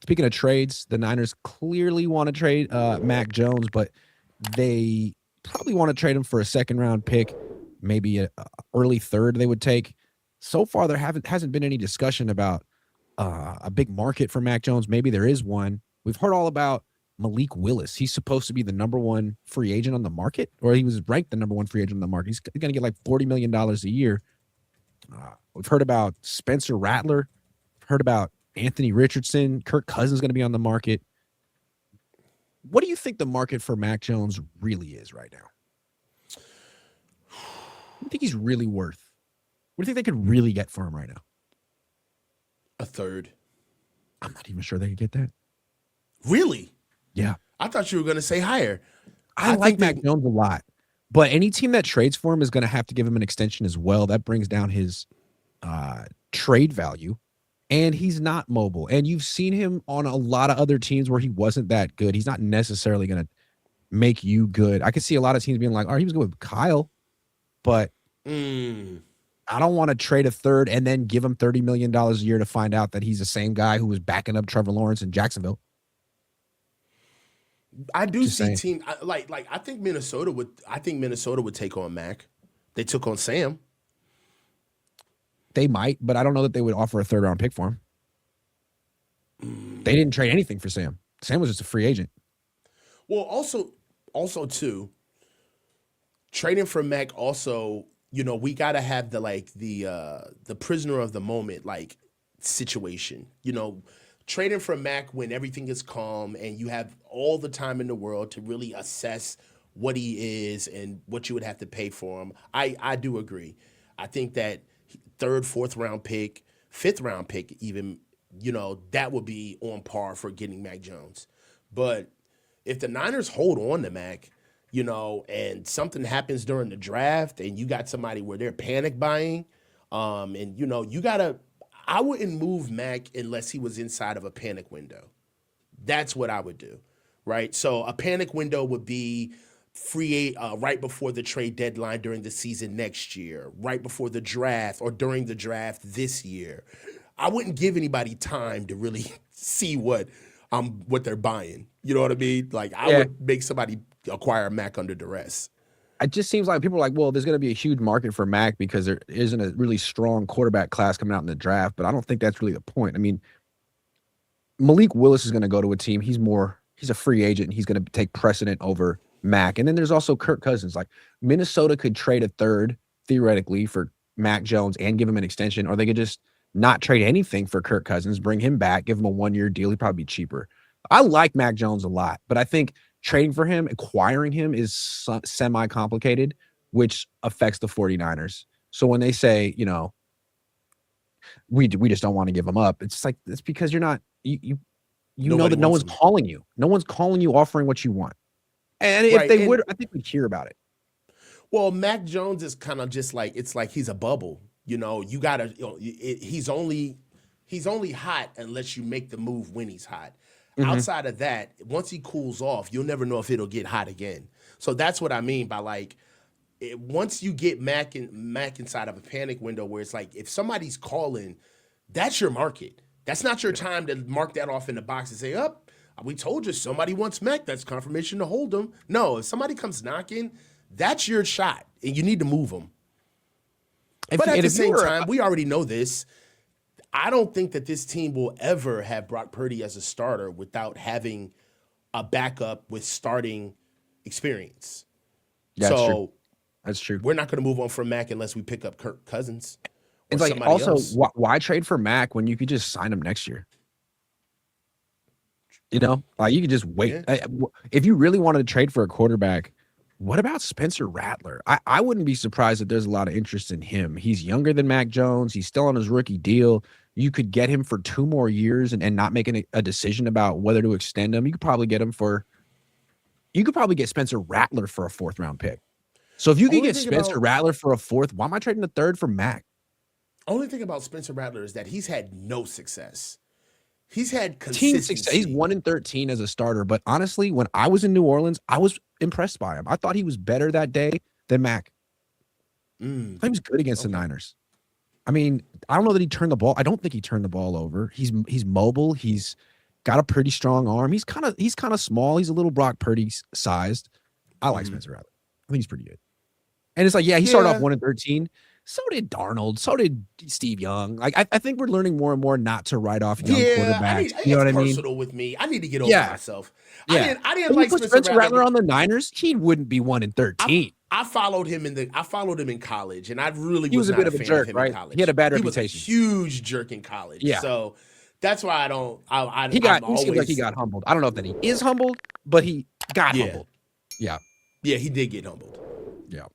speaking of trades, the Niners clearly want to trade Mac Jones, but they probably want to trade him for a second-round pick, maybe a early third they would take. So far, there hasn't been any discussion about a big market for Mac Jones. Maybe there is one. We've heard all about Malik Willis. He's supposed to be the number one free agent on the market, or he was ranked the number one free agent on the market. He's going to get like $40 million a year. We've heard about Spencer Rattler. Heard about Anthony Richardson. Kirk Cousins is going to be on the market. What do you think the market for Mac Jones really is right now? What do you think he's really worth? What do you think they could really get for him right now? A third. I'm not even sure they could get that. Really? Yeah. I thought you were going to say higher. I like Mac Jones a lot, but any team that trades for him is going to have to give him an extension as well. That brings down his trade value, and he's not mobile. And you've seen him on a lot of other teams where he wasn't that good. He's not necessarily going to make you good. I could see a lot of teams being like, "Oh, he was good with Kyle," but I don't want to trade a third and then give him $30 million a year to find out that he's the same guy who was backing up Trevor Lawrence in Jacksonville. I do see team like I think Minnesota would take on Mac. They took on Sam. They might, but I don't know that they would offer a third round pick for him. They didn't trade anything for Sam. Sam was just a free agent. Well, also too, trading for Mac also, we gotta have the prisoner of the moment situation. Trading for Mac when everything is calm and you have all the time in the world to really assess what he is and what you would have to pay for him. I do agree. I think that third, fourth round pick, fifth round pick, even, that would be on par for getting Mac Jones. But if the Niners hold on to Mac, and something happens during the draft and you got somebody where they're panic buying, and you gotta. I wouldn't move Mac unless he was inside of a panic window. That's what I would do, right? So a panic window would be right before the trade deadline during the season next year, right before the draft or during the draft this year. I wouldn't give anybody time to really see what they're buying. You know what I mean? Like I would make somebody acquire Mac under duress. It just seems like people are like, well, there's going to be a huge market for Mac because there isn't a really strong quarterback class coming out in the draft. But I don't think that's really the point. I mean, Malik Willis is going to go to a team. He's a free agent, and he's going to take precedent over Mac. And then there's also Kirk Cousins. Like Minnesota could trade a third theoretically for Mac Jones and give him an extension, or they could just not trade anything for Kirk Cousins, bring him back, give him a 1-year deal. He'd probably be cheaper. I like Mac Jones a lot, but I think trading for him, acquiring him is semi-complicated, which affects the 49ers. So when they say, we just don't want to give him up, it's like, it's because you're not, you know that no one's calling you. No one's calling you offering what you want. And if they would, I think we'd hear about it. Well, Mac Jones is kind of just like, it's like he's a bubble. You gotta, he's only hot unless you make the move when he's hot. Mm-hmm. Outside of that, once he cools off, you'll never know if it'll get hot again. So that's what I mean by once you get Mac inside of a panic window where it's like, if somebody's calling, that's your market. That's not your time to mark that off in the box and say, we told you somebody wants Mac. That's confirmation to hold them. No, if somebody comes knocking, that's your shot, and you need to move them. But at the same time, we already know this. I don't think that this team will ever have Brock Purdy as a starter without having a backup with starting experience. That's true. We're not going to move on from Mac unless we pick up Kirk Cousins. It's like also, why trade for Mac when you could just sign him next year? You could just wait. Yeah. If you really wanted to trade for a quarterback, what about Spencer Rattler? I wouldn't be surprised if there's a lot of interest in him. He's younger than Mac Jones. He's still on his rookie deal. You could get him for 2 more years and not making a decision about whether to extend him. You could probably get Spencer Rattler for a 4th round pick. So if you could get Spencer Rattler for a 4th, why am I trading the 3rd for Mac? Only thing about Spencer Rattler is that he's had no success. He's had consistency. Team success. He's 1-13 as a starter. But honestly, when I was in New Orleans, I was impressed by him. I thought he was better that day than Mac. He was good against the Niners. I mean, I don't know that he turned the ball. I don't think he turned the ball over. He's mobile. He's got a pretty strong arm. He's kind of small. He's a little Brock Purdy sized. I like Spencer Rattler. I think he's pretty good. And it's like, yeah, he started off 1-13. So did Darnold. So did Steve Young. Like, I think we're learning more and more not to write off young quarterbacks. You know what I mean? Personal with me. I need to get over myself. Yeah. I didn't like Spencer Rattler on the Niners. He wouldn't be 1-13. I followed him in college, and I really was a bit not of a jerk, right? He had a bad reputation. He was a huge jerk in college. Yeah. So that's why I don't. He seemed like he got humbled. I don't know if that he is humbled, but he got humbled. Yeah. Yeah, he did get humbled. Yeah.